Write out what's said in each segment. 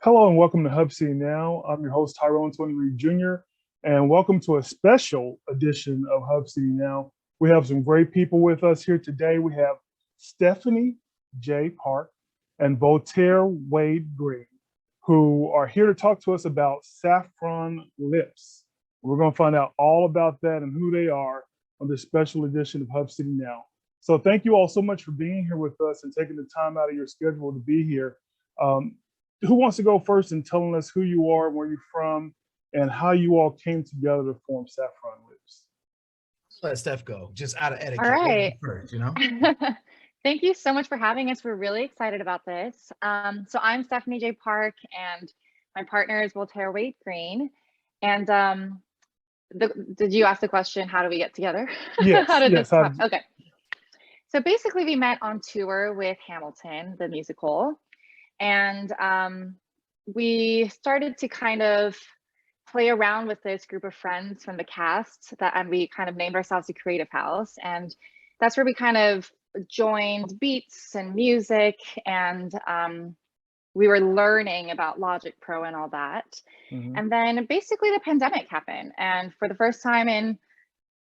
Hello and welcome to Hub City Now. I'm your host, Tyrone Tony Reed Jr., and welcome to a special edition of Hub City Now. We have some great people with us here today. We have Stephanie Jae Park and Voltaire Wade-Greene, who are here to talk to us about Saffron Lips. We're going to find out all about that and who they are on this special edition of Hub City Now. So thank you all so much for being here with us and taking the time out of your schedule to be here. Who wants to go first and telling us who you are, where you're from, and how you all came together to form Saffron Lips? Let Steph go, just out of All etiquette. right. First, you know? Thank you so much for having us. We're really excited about this. So I'm Stephanie Jae Park, and my partner is Voltaire Wade-Greene. And did you ask the question, how do we get together? Yes, How did yes. this come? Okay. So basically we met on tour with Hamilton, the musical. And we started to kind of play around with this group of friends from the cast and we kind of named ourselves the Creative House. And that's where we kind of joined beats and music, and we were learning about Logic Pro and all that. Mm-hmm. And then basically the pandemic happened. And for the first time in,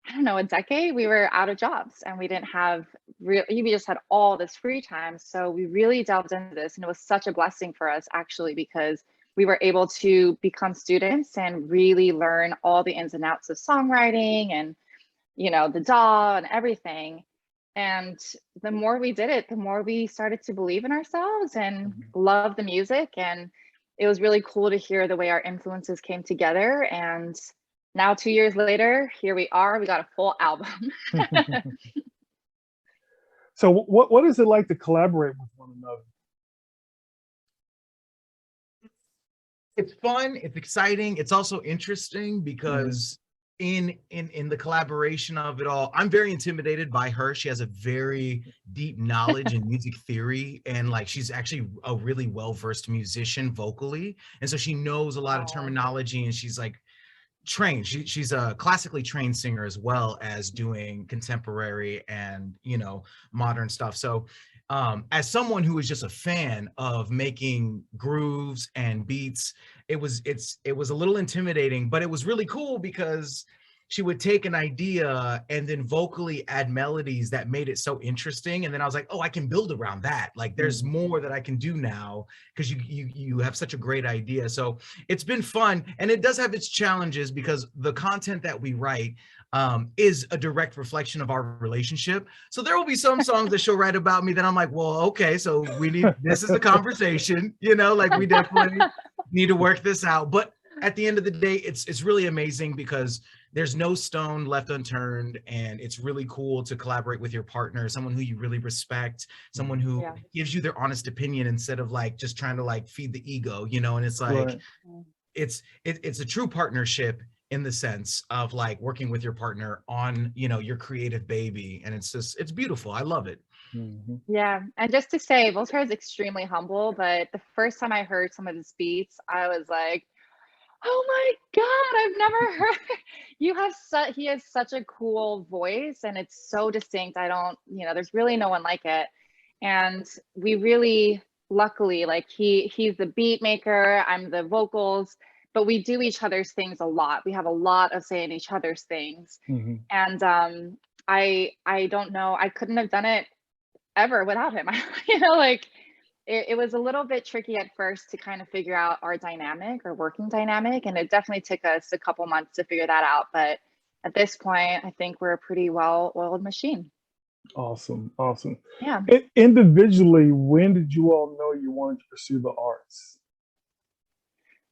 I don't know, a decade, we were out of jobs and we didn't have we just had all this free time. So we really delved into this, and it was such a blessing for us actually, because we were able to become students and really learn all the ins and outs of songwriting and, you know, the DAW and everything. And the more we did it, the more we started to believe in ourselves and love the music. And it was really cool to hear the way our influences came together. And now 2 years later, here we are, we got a full album. So what is it like to collaborate with one another? It's fun, it's exciting, it's also interesting because in the collaboration of it all, I'm very intimidated by her. She has a very deep knowledge in music theory, and like she's actually a really well-versed musician vocally. And so she knows a lot of terminology, and she's like trained. She's a classically trained singer as well as doing contemporary and, you know, modern stuff. So as someone who is just a fan of making grooves and beats, it was a little intimidating, but it was really cool because she would take an idea and then vocally add melodies that made it so interesting. And then I was like, oh, I can build around that. Like there's more that I can do now because you have such a great idea. So it's been fun, and it does have its challenges because the content that we write is a direct reflection of our relationship. So there will be some songs that she'll write about me that I'm like, well, okay, so this is a conversation, you know, like we definitely need to work this out. But at the end of the day, it's really amazing because there's no stone left unturned, and it's really cool to collaborate with your partner, someone who you really respect, someone who gives you their honest opinion instead of like just trying to like feed the ego, you know. And it's like it's a true partnership in the sense of like working with your partner on, you know, your creative baby, and it's beautiful. I love it. Yeah, and just to say, Voltaire is extremely humble, but the first time I heard some of his beats, I was like, oh my God, I've never heard. He has such a cool voice, and it's so distinct. There's really no one like it. And we really, luckily, like he's the beat maker, I'm the vocals, but we do each other's things a lot. We have a lot of say in each other's things. And I don't know, I couldn't have done it ever without him. You know, like it was a little bit tricky at first to kind of figure out our dynamic or working dynamic. And it definitely took us a couple months to figure that out. But at this point, I think we're a pretty well-oiled machine. Awesome. Yeah. Individually, when did you all know you wanted to pursue the arts?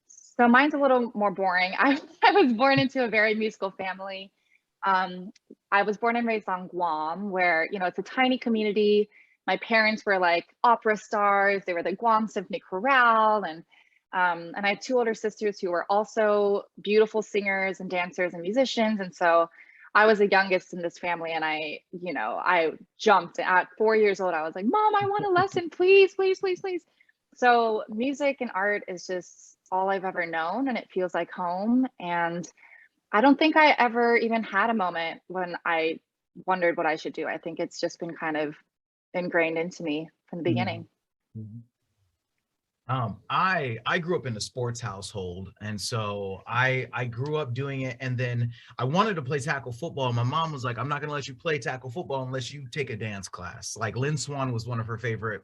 So mine's a little more boring. I was born into a very musical family. I was born and raised on Guam, where, you know, it's a tiny community. My parents were like opera stars. They were the Guam Symphony Chorale. And I had two older sisters who were also beautiful singers and dancers and musicians. And so I was the youngest in this family. And I jumped at 4 years old. I was like, Mom, I want a lesson, please, please, please, please. So music and art is just all I've ever known, and it feels like home. And I don't think I ever even had a moment when I wondered what I should do. I think it's just been kind of ingrained into me from the beginning. I grew up in a sports household, and so I grew up doing it. And then I wanted to play tackle football. My mom was like, "I'm not gonna let you play tackle football unless you take a dance class." Like Lynn Swan was one of her favorite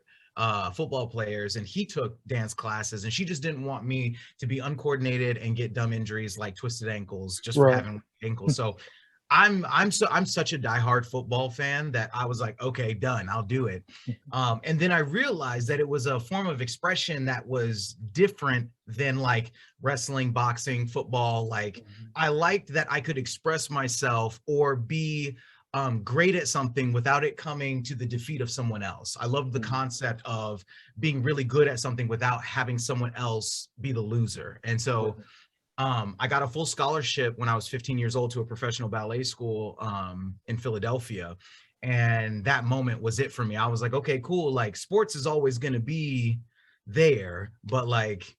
football players, and he took dance classes, and she just didn't want me to be uncoordinated and get dumb injuries like twisted ankles just for Right. having ankles. So I'm such a diehard football fan that I was like, okay, done, I'll do it. And then I realized that it was a form of expression that was different than like wrestling, boxing, football. Like I liked that I could express myself or be great at something without it coming to the defeat of someone else. I love the concept of being really good at something without having someone else be the loser. And so I got a full scholarship when I was 15 years old to a professional ballet school in Philadelphia. And that moment was it for me. I was like, okay, cool. Like sports is always going to be there, but like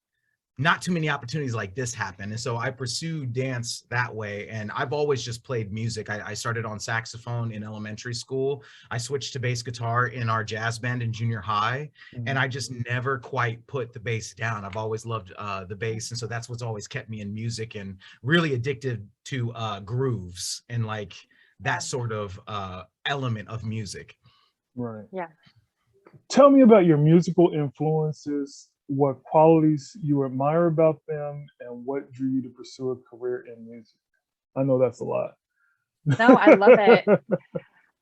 not too many opportunities like this happen. And so I pursued dance that way. And I've always just played music. I started on saxophone in elementary school. I switched to bass guitar in our jazz band in junior high. And I just never quite put the bass down. I've always loved the bass. And so that's what's always kept me in music and really addicted to grooves and like that sort of element of music. Right. Yeah. Tell me about your musical influences, what qualities you admire about them, and what drew you to pursue a career in music. I know that's a lot. No, I love it.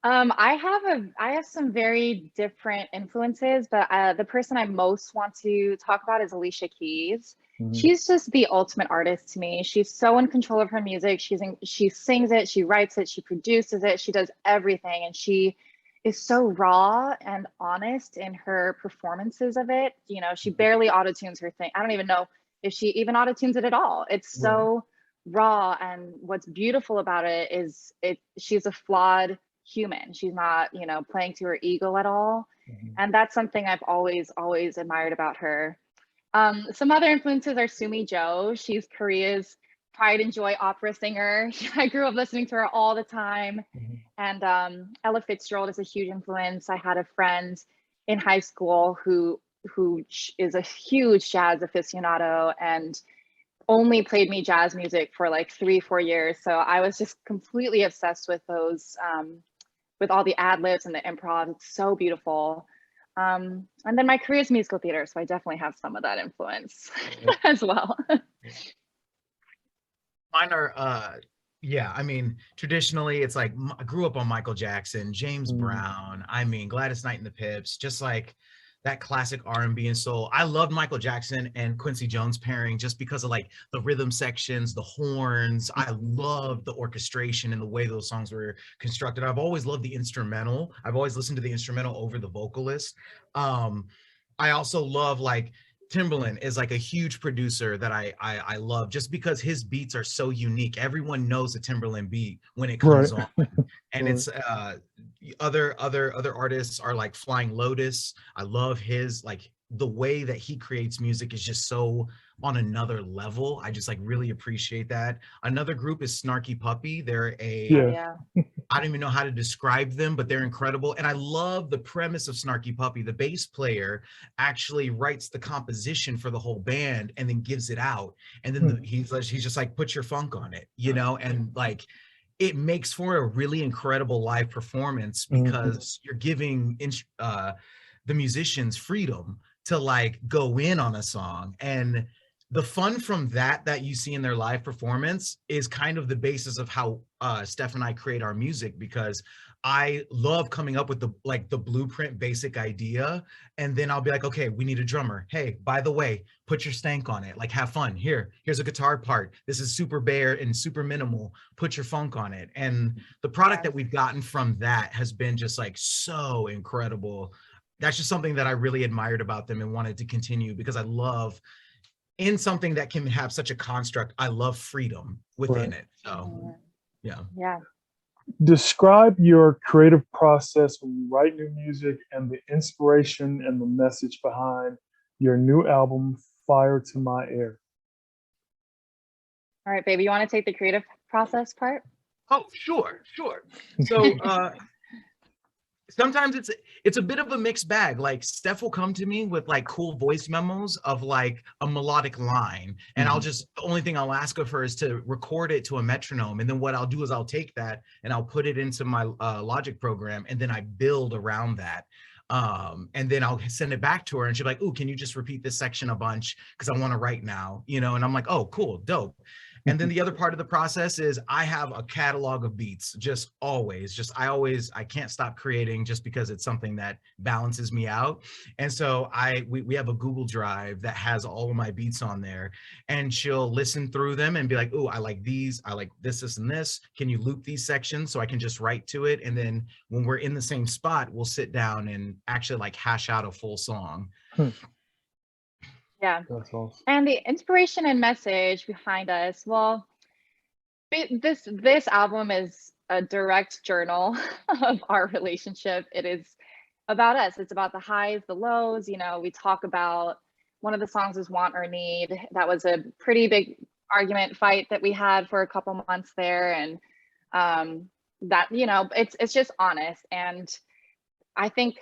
I have some very different influences, but the person I most want to talk about is Alicia Keys. She's just the ultimate artist to me. She's so in control of her music. She sings it, she writes it, she produces it, she does everything, and she is so raw and honest in her performances of it. You know, she barely auto-tunes her thing. I don't even know if she even auto-tunes it at all. It's so raw, and what's beautiful about it is she's a flawed human. She's not, you know, playing to her ego at all. And that's something I've always admired about her. Some other influences are Sumi Jo. She's Korea's pride and joy opera singer. I grew up listening to her all the time. And Ella Fitzgerald is a huge influence. I had a friend in high school who is a huge jazz aficionado and only played me jazz music for like 3-4 years. So I was just completely obsessed with those, with all the ad libs and the improv. It's so beautiful. And then my career is musical theater, so I definitely have some of that influence as well. Mine are, yeah, I mean, traditionally it's like I grew up on Michael Jackson, James Brown, I mean, Gladys Knight and the Pips, just like that classic R&B and soul. I loved Michael Jackson and Quincy Jones pairing just because of like the rhythm sections, the horns. I loved the orchestration and the way those songs were constructed. I've always loved the instrumental. I've always listened to the instrumental over the vocalist. I also love like Timbaland is like a huge producer that I love just because his beats are so unique. Everyone knows a Timbaland beat when it comes on. And it's other artists are like Flying Lotus. I love his like the way that he creates music is just so on another level. I just like really appreciate that. Another group is Snarky Puppy. They're a I don't even know how to describe them, but they're incredible. And I love the premise of Snarky Puppy. The bass player actually writes the composition for the whole band and then gives it out. And then he's just like, put your funk on it, you know? And like, it makes for a really incredible live performance because you're giving the musicians freedom to like go in on a song. And the fun from that you see in their live performance is kind of the basis of how Steph and I create our music, because I love coming up with the blueprint basic idea. And then I'll be like, okay, we need a drummer. Hey, by the way, put your stank on it. Like have fun. Here's a guitar part. This is super bare and super minimal. Put your funk on it. And the product that we've gotten from that has been just like so incredible. That's just something that I really admired about them and wanted to continue because I love in something that can have such a construct. I love freedom within it. So yeah. Describe your creative process when you write new music and the inspiration and the message behind your new album, Fire to My Air. All right, baby, you want to take the creative process part? Oh, sure. So sometimes it's a bit of a mixed bag. Like Steph will come to me with like cool voice memos of like a melodic line, and I'll just, the only thing I'll ask of her is to record it to a metronome, and then what I'll do is I'll take that and I'll put it into my Logic program, and then I build around that. And then I'll send it back to her, and she'll be like, "Ooh, can you just repeat this section a bunch, because I want to write now," you know? And I'm like, "Oh, cool, dope." And then the other part of the process is I have a catalog of beats, just always, I can't stop creating, just because it's something that balances me out. And so we have a Google Drive that has all of my beats on there, and she'll listen through them and be like, "Ooh, I like these, I like this, and this. Can you loop these sections so I can just write to it?" And then when we're in the same spot, we'll sit down and actually like hash out a full song. Yeah. That's awesome. And the inspiration and message behind us, well, this album is a direct journal of our relationship. It is about us. It's about the highs, the lows. You know, we talk about, one of the songs is Want or Need. That was a pretty big argument fight that we had for a couple months there. And that, you know, it's just honest. And I think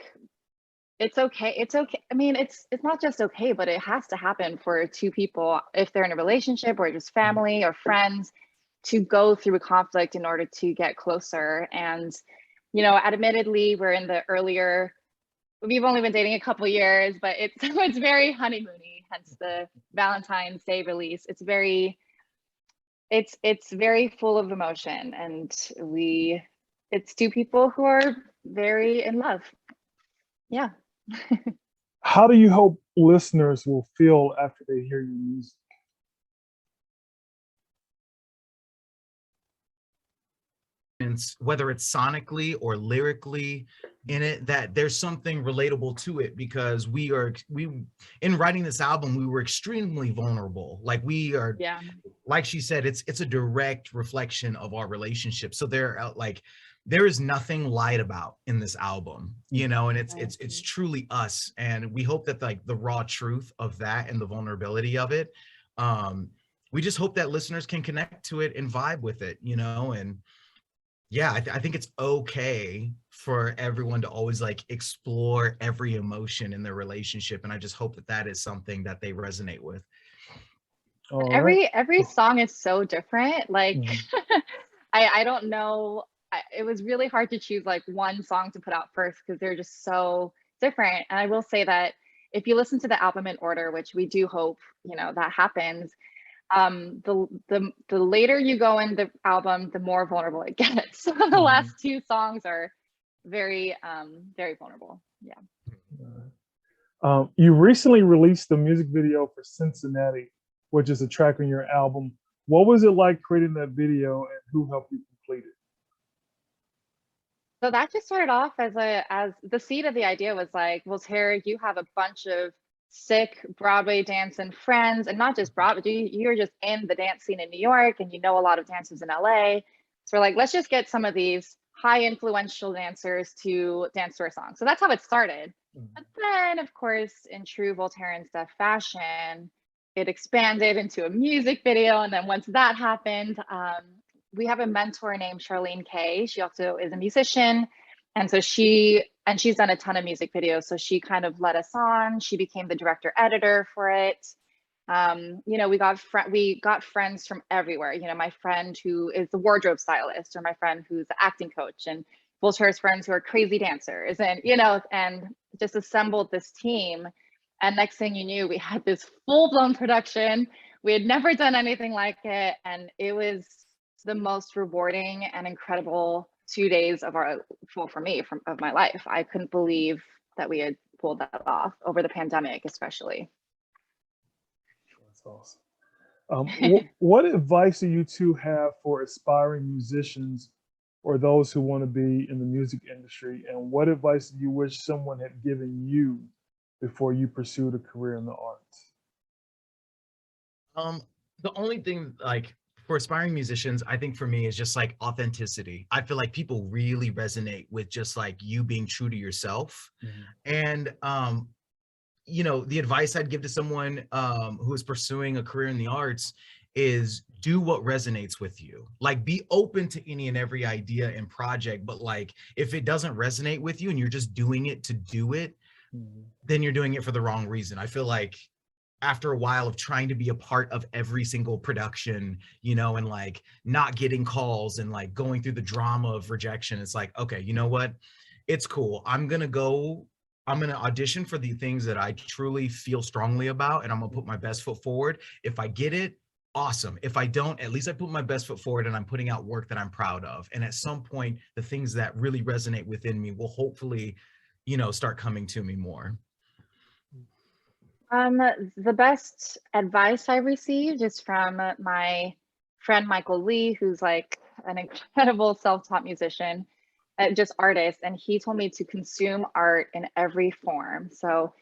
it's okay. It's okay. I mean, it's not just okay, but it has to happen for two people, if they're in a relationship or just family or friends, to go through a conflict in order to get closer. And, you know, admittedly, we're in the earlier, we've only been dating a couple years, but it's very honeymoony, hence the Valentine's Day release. It's very full of emotion, and it's two people who are very in love. Yeah. How do you hope listeners will feel after they hear your music? Whether it's sonically or lyrically in it, that there's something relatable to it, because we in writing this album, we were extremely vulnerable. Like we are, Yeah. Like she said, it's a direct reflection of our relationship. So there is nothing lied about in this album, you know, and it's truly us. And we hope that like the raw truth of that and the vulnerability of it, we just hope that listeners can connect to it and vibe with it, you know. And yeah, I think it's okay for everyone to always like explore every emotion in their relationship. And I just hope that that is something that they resonate with. All right. Every song is so different. Like, I don't know. It was really hard to choose like one song to put out first, because they're just so different. And I will say that if you listen to the album in order, which we do hope, you know, that happens, the later you go in the album, the more vulnerable it gets. So the last two songs are very vulnerable. Yeah. You recently released the music video for Cincinnati, which is a track on your album. What was it like creating that video, and who helped you complete it? So that just started off as the seed of the idea was like, Voltaire, you have a bunch of sick Broadway dancing friends, and not just Broadway, you're just in the dance scene in New York, and you know a lot of dancers in LA. So we're like, let's just get some of these high influential dancers to dance to our song. So that's how it started. But then, of course, in true Voltaire and Steph fashion, it expanded into a music video. And then once that happened, we have a mentor named Charlene Kay. She also is a musician. And so she's done a ton of music videos. So she kind of led us on. She became the director editor for it. You know, we got friends from everywhere. You know, my friend who is the wardrobe stylist, or my friend who's the acting coach, and Voltaire's friends who are crazy dancers, and, you know, and just assembled this team. And next thing you knew, we had this full-blown production. We had never done anything like it. And it was the most rewarding and incredible 2 days of my life. I couldn't believe that we had pulled that off over the pandemic, especially. That's awesome. What advice do you two have for aspiring musicians or those who want to be in the music industry? And what advice do you wish someone had given you before you pursued a career in the arts? The only thing, like, for aspiring musicians, I think for me is just like authenticity. I feel like people really resonate with just like you being true to yourself. And you know, the advice I'd give to someone who is pursuing a career in the arts is do what resonates with you. Like, be open to any and every idea and project, but like, if it doesn't resonate with you and you're just doing it to do it, then you're doing it for the wrong reason. I feel like after a while of trying to be a part of every single production, you know, and like not getting calls and like going through the drama of rejection, it's like, okay, you know what? It's cool. I'm going to audition for the things that I truly feel strongly about, and I'm going to put my best foot forward. If I get it, awesome. If I don't, at least I put my best foot forward and I'm putting out work that I'm proud of. And at some point, the things that really resonate within me will hopefully, you know, start coming to me more. The best advice I received is from my friend Michael Lee, who's like an incredible self-taught musician, just artist, and he told me to consume art in every form. So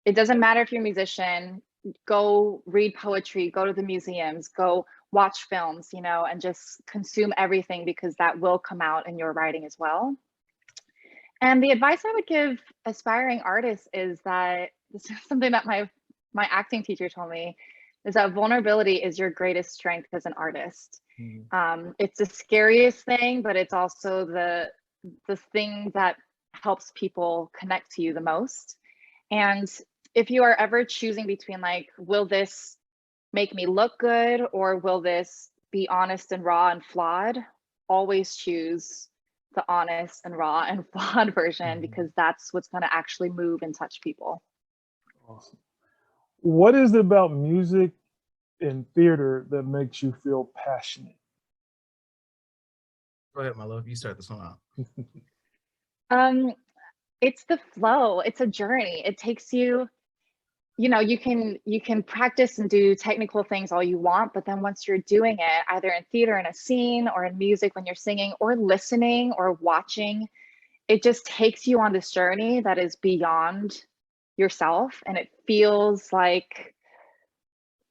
it doesn't matter if you're a musician, go read poetry, go to the museums, go watch films, you know, and just consume everything, because that will come out in your writing as well. And the advice I would give aspiring artists is that, this is something that my acting teacher told me, is that vulnerability is your greatest strength as an artist. It's the scariest thing, but it's also the thing that helps people connect to you the most. And if you are ever choosing between like, will this make me look good, or will this be honest and raw and flawed, always choose the honest and raw and flawed version, because that's what's going to actually move and touch people. Awesome. What is it about music and theater that makes you feel passionate? Go ahead, my love. You start this one out. It's the flow. It's a journey. It takes you, you know, you can practice and do technical things all you want, but then once you're doing it, either in theater in a scene, or in music when you're singing or listening or watching, it just takes you on this journey that is beyond yourself. And it feels like,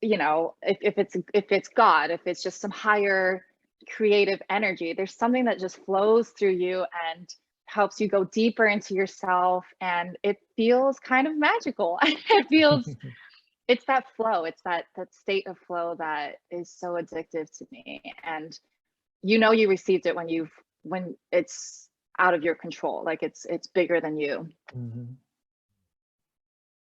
you know, if it's God, if it's just some higher creative energy, there's something that just flows through you and helps you go deeper into yourself, and it feels kind of magical. It feels, it's that flow, it's that state of flow that is so addictive to me. And you know, you received it when it's out of your control, like it's bigger than you.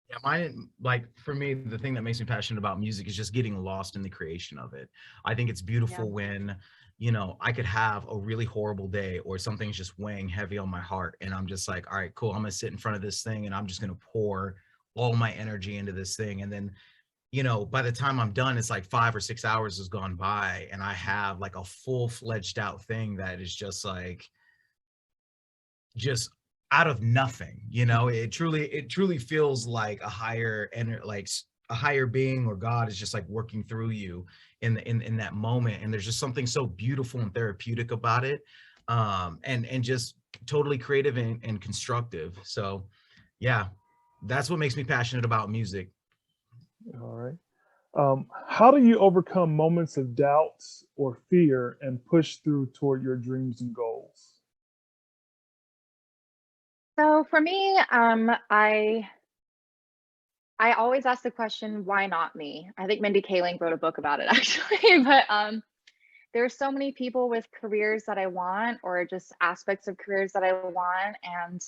Yeah, mine, like for me, the thing that makes me passionate about music is just getting lost in the creation of it. I think it's beautiful when, you know, I could have a really horrible day, or something's just weighing heavy on my heart, and I'm just like, all right, cool, I'm gonna sit in front of this thing and I'm just gonna pour all my energy into this thing. And then, you know, by the time I'm done, it's like 5 or 6 hours has gone by, and I have like a full-fledged out thing that is just like, just out of nothing, you know. It truly feels like a higher being, or God is just like working through you in that moment. And there's just something so beautiful and therapeutic about it, and just totally creative and constructive. So yeah, that's what makes me passionate about music. All right. How do you overcome moments of doubts or fear and push through toward your dreams and goals? So for me, I always ask the question, why not me? I think Mindy Kaling wrote a book about it, actually. But there's so many people with careers that I want, or just aspects of careers that I want. And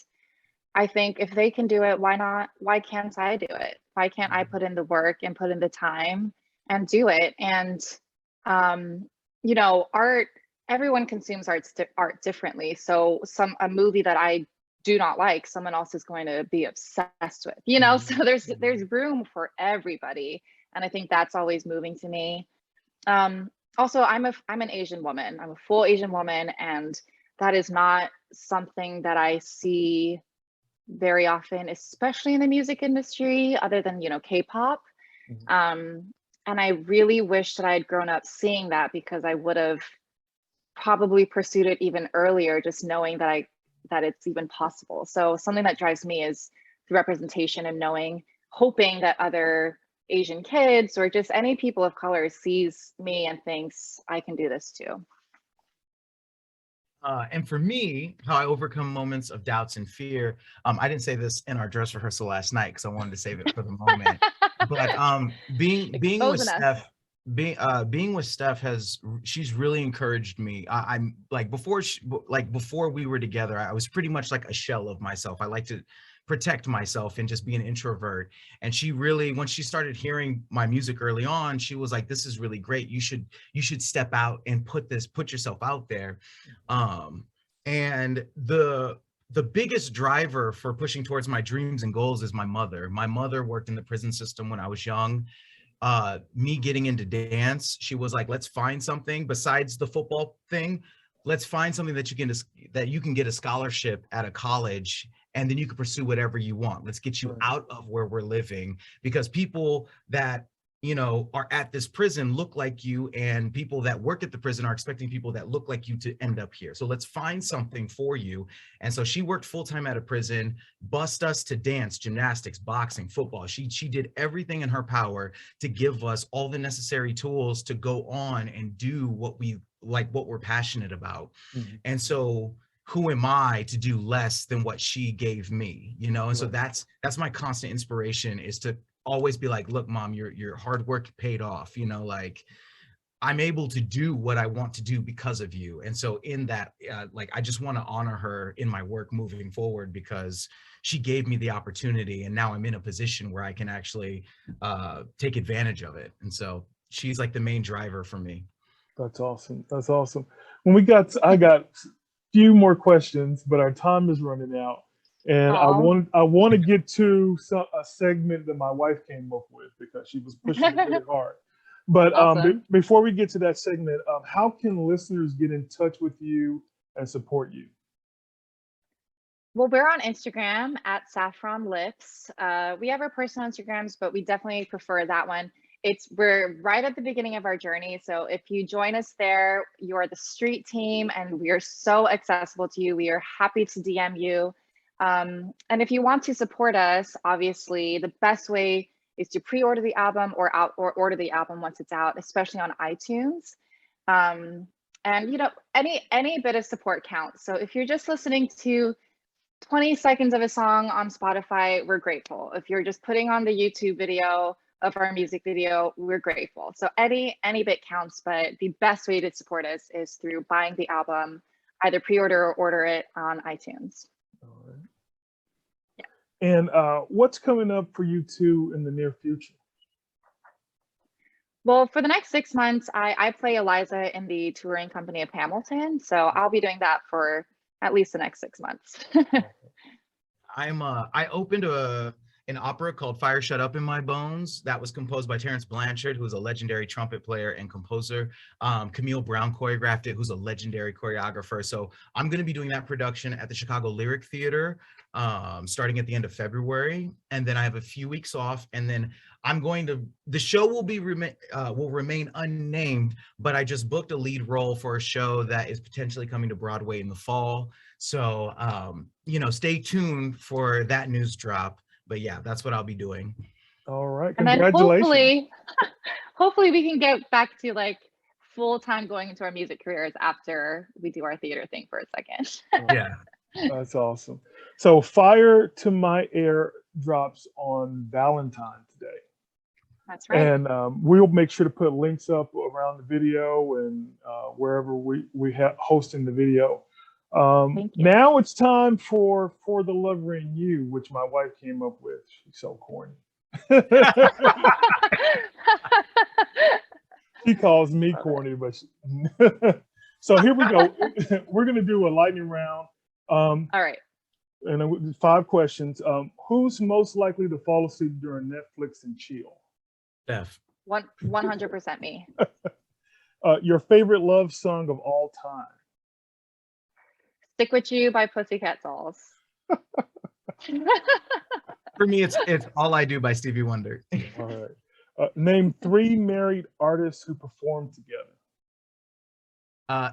I think if they can do it, why not? Why can't I do it? Why can't I put in the work and put in the time and do it? And, you know, art, everyone consumes art differently. So a movie that I do not like, someone else is going to be obsessed with, you know. So there's room for everybody, and I think that's always moving to me. Also, I'm an Asian woman. I'm a full Asian woman, and that is not something that I see very often, especially in the music industry, other than, you know, K-pop. And I really wish that I had grown up seeing that, because I would have probably pursued it even earlier, just knowing that it's even possible. So something that drives me is the representation, and hoping that other Asian kids, or just any people of color, sees me and thinks I can do this too. And for me, how I overcome moments of doubts and fear, I didn't say this in our dress rehearsal last night because I wanted to save it for the moment. But being with Exposing us. Steph, being with Steph she's really encouraged me. I'm like before we were together, I was pretty much like a shell of myself. I like to protect myself and just be an introvert. And she really, when she started hearing my music early on, she was like, this is really great. You should step out and put yourself out there. And the biggest driver for pushing towards my dreams and goals is my mother. My mother worked in the prison system when I was young. Me getting into dance, she was like, let's find something besides the football thing. Let's find something that you can get a scholarship at a college, and then you can pursue whatever you want. Let's get you out of where we're living, because people that, you know, are at this prison look like you, and people that work at the prison are expecting people that look like you to end up here. So let's find something for you. And so she worked full-time at a prison, bussed us to dance, gymnastics, boxing, football. She did everything in her power to give us all the necessary tools to go on and do what we're passionate about. Mm-hmm. And so who am I to do less than what she gave me, you know? And so that's my constant inspiration, is to always be like, look, Mom, your hard work paid off, you know, like I'm able to do what I want to do because of you. And so in that, like, I just want to honor her in my work moving forward, because she gave me the opportunity, and now I'm in a position where I can actually take advantage of it. And so she's like the main driver for me. That's awesome. That's awesome. I got a few more questions, but our time is running out. And I want to get to a segment that my wife came up with, because she was pushing it really hard. But before we get to that segment, how can listeners get in touch with you and support you? Well, we're on Instagram at Saffron Lips. We have our personal Instagrams, but we definitely prefer that one. We're right at the beginning of our journey. So if you join us there, you are the street team, and we are so accessible to you. We are happy to DM you. And if you want to support us, obviously the best way is to pre-order the album or order the album once it's out, especially on iTunes. And you know, any bit of support counts. So if you're just listening to 20 seconds of a song on Spotify, we're grateful. If you're just putting on the YouTube video of our music video, we're grateful. So any bit counts, but the best way to support us is through buying the album, either pre-order or order it on iTunes. All right. And what's coming up for you two in the near future? Well, for the next 6 months, I play Eliza in the touring company of Hamilton. So I'll be doing that for at least the next 6 months. I opened an opera called Fire Shut Up in My Bones that was composed by Terrence Blanchard, who's a legendary trumpet player and composer. Camille Brown choreographed it, who's a legendary choreographer. So I'm going to be doing that production at the Chicago Lyric Theater starting at the end of February. And then I have a few weeks off, and then the show will remain unnamed, but I just booked a lead role for a show that is potentially coming to Broadway in the fall. So, you know, stay tuned for that news drop. But yeah, that's what I'll be doing. All right. Congratulations. And then hopefully we can get back to like full-time going into our music careers after we do our theater thing for a second. Yeah. That's awesome. So Fire to My Air drops on Valentine's Day. That's right. And we'll make sure to put links up around the video and wherever we have hosting the video. Now it's time for the Lover in You, which my wife came up with. She's so corny. She calls me corny, but so here we go. We're gonna do a lightning round. All right. And 5 questions. Who's most likely to fall asleep during Netflix and chill? Steph. 100% me. Your favorite love song of all time? Stick With You by Pussycat Dolls. For me, it's All I Do by Stevie Wonder. All right. Name 3 married artists who performed together.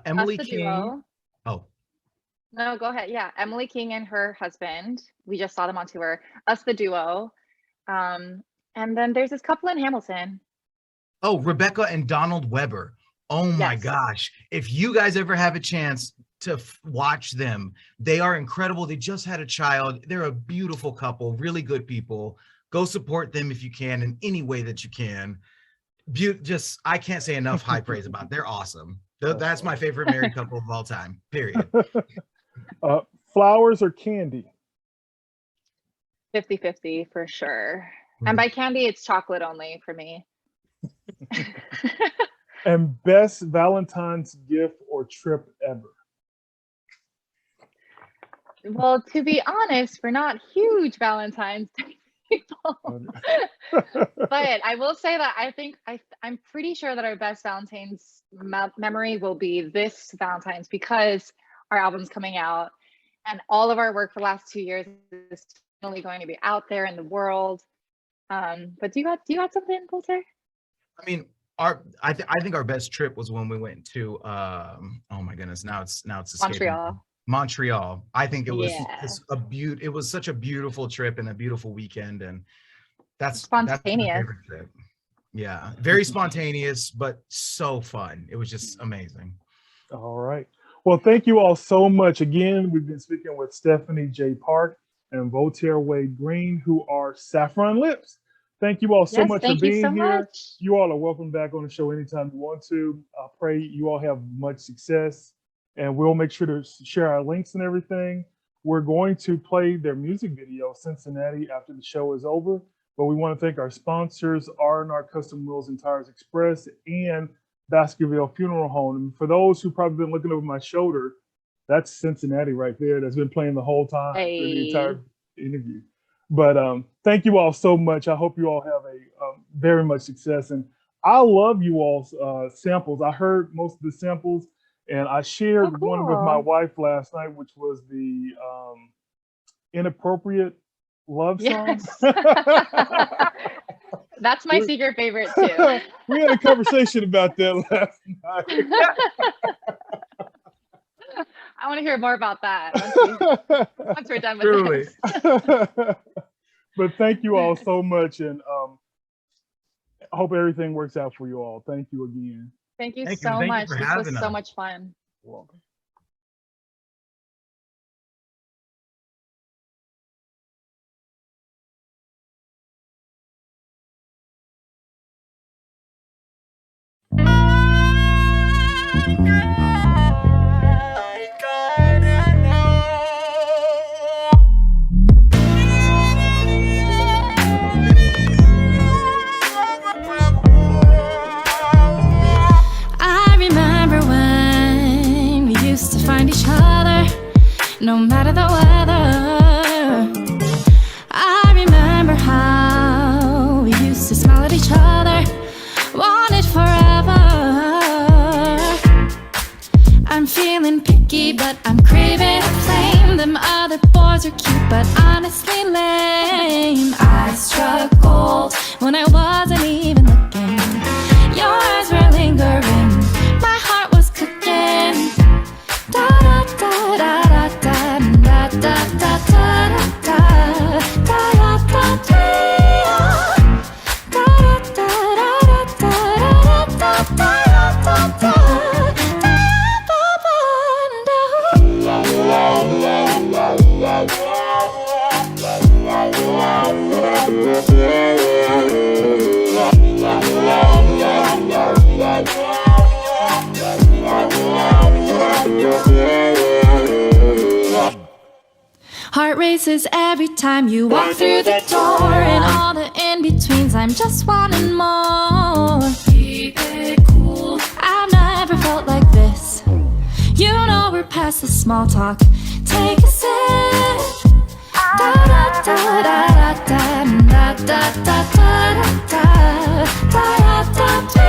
Emily King. Duo. Oh. No, go ahead. Yeah, Emily King and her husband. We just saw them on tour. Us, the duo. And then there's this couple in Hamilton. Oh, Rebecca and Donald Weber. Oh my gosh. If you guys ever have a chance to watch them, they are incredible. They just had a child. They're a beautiful couple, really good people. Go support them if you can in any way that you can. just I can't say enough high praise about it. They're awesome. That's my favorite married couple of all time, period. Flowers or candy? 50-50 for sure. And by candy, it's chocolate only for me. And best Valentine's gift or trip ever? Well, to be honest, we're not huge Valentine's Day people. But I will say that I'm pretty sure that our best Valentine's memory will be this Valentine's, because our album's coming out and all of our work for the last 2 years is only going to be out there in the world. But do you got something, Voltaire? I mean, I think our best trip was when we went to oh my goodness, now it's Montreal. I think it was it was such a beautiful trip and a beautiful weekend, and that's spontaneous. That's my favorite trip. Yeah, very spontaneous, but so fun. It was just amazing. All right. Well, thank you all so much. Again, we've been speaking with Stephanie Jae Park and Voltaire Wade-Greene, who are Saffron Lips. Thank you all so much for being here. You all are welcome back on the show anytime you want to. I pray you all have much success, and we'll make sure to share our links and everything. We're going to play their music video, Cincinnati, after the show is over. But we want to thank our sponsors, R&R Custom Wheels and Tires Express and Baskerville Funeral Home. And for those who probably been looking over my shoulder, that's Cincinnati right there. That's been playing the whole time through the entire interview. But thank you all so much. I hope you all have a very much success. And I love you all's samples. I heard most of the samples, and I shared one with my wife last night, which was the Inappropriate Love Song. Yes. That's my secret favorite too. We had a conversation about that last night. I want to hear more about that once we're done with Truly. this. But thank you all so much, and I hope everything works out for you all. Thank you again. Thank you so much. This was so much fun. You're welcome. No matter the weather, I remember how we used to smile at each other, want it forever. I'm feeling picky, but I'm craving a flame. Them other boys are cute, but honestly lame. I struck gold when I wasn't even looking. Your eyes were lingering, my heart was cooking. Da da da da da da da da da da da da da Heart races every time you walk through the door, and all the in-betweens, I'm just wanting more. Keep it cool. I've never felt like this. You know we're past the small talk. Take a sip. Da da da da da da da da da da da da da da.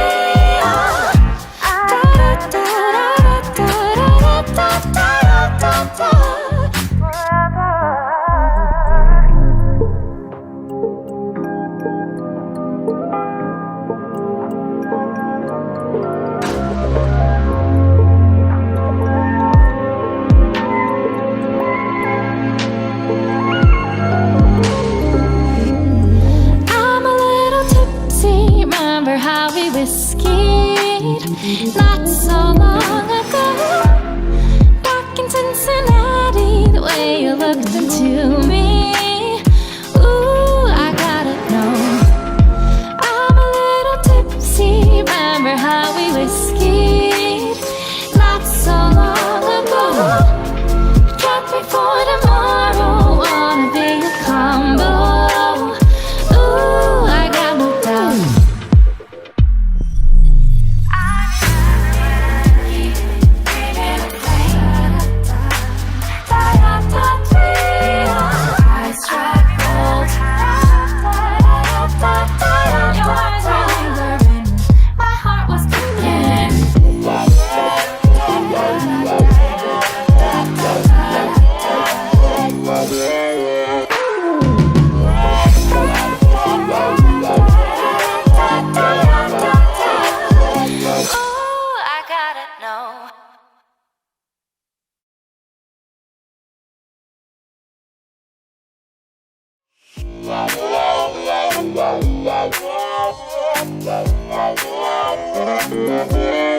Not so long ago, back in Cincinnati, the way you looked into me, ooh, I gotta know. I'm a little tipsy, No. Yeah.